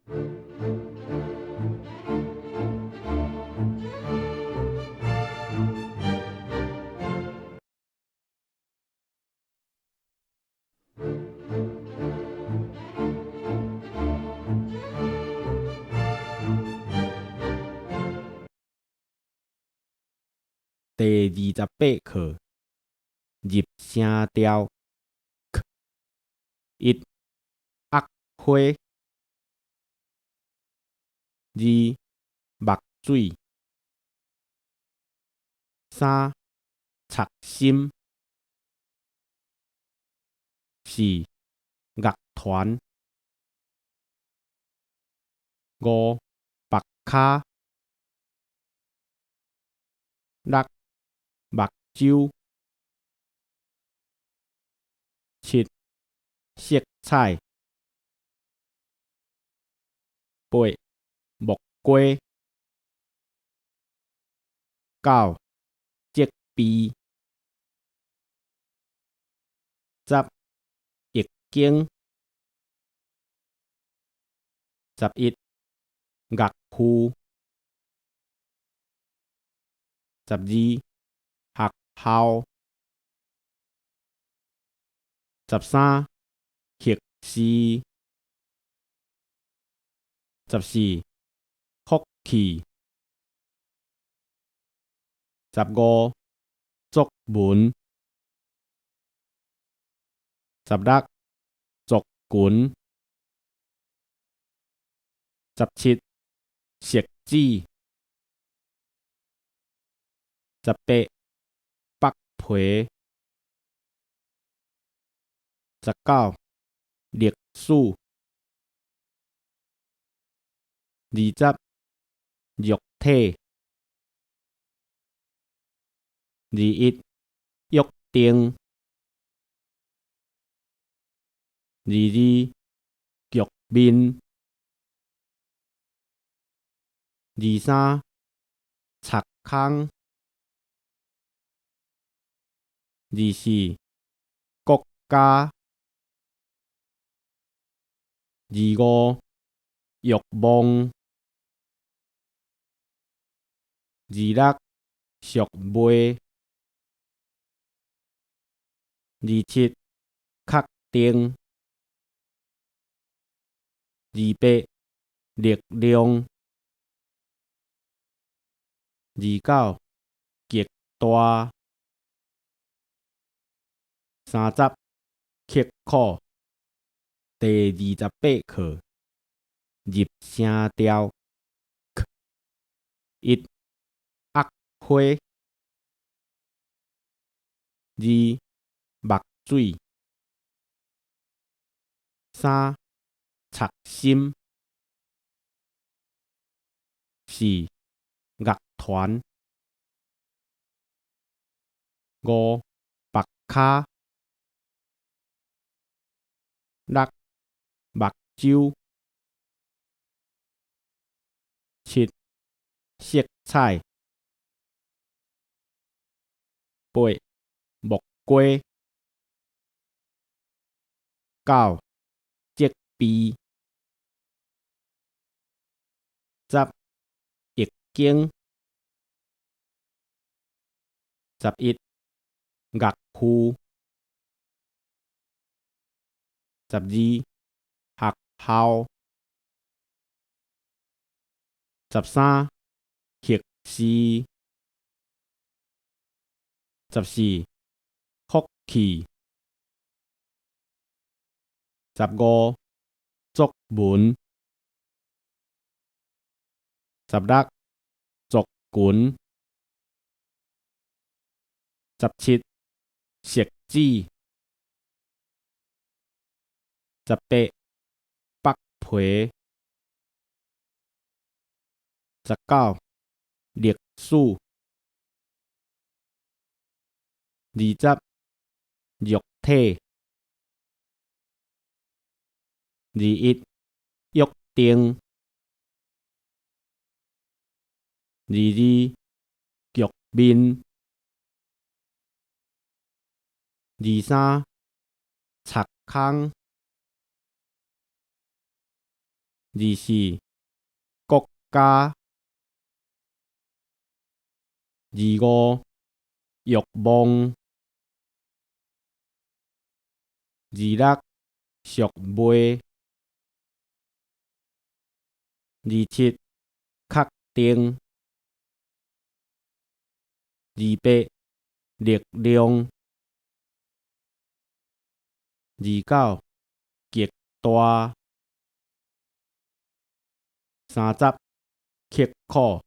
第28课入声调 一压花，二目水，三插心，四乐团，五目骹，六目睭，七色彩，八木瓜，九脊椎，十翼经，11乐谱，12学校，13学士，14福气，15作文，16族群，17食指，18北皮，19历史，20肉体，21约定，22局面，23擦空，24国家，25欲望，26属卖，27确定，28力量，29极大，30刻苦。第28课入声调 一压花，二目水，三插心，四乐团，五目骹，六目睭，七色彩，八木瓜，九脊椎，十翼经，11乐谱，12学校，13学士，14福气，15作文，16族群，17食指，18北皮，19历史，20肉体，21约定，22局面，23擦空， 24國家25欲望26贖買27確定28力量29極大30刻苦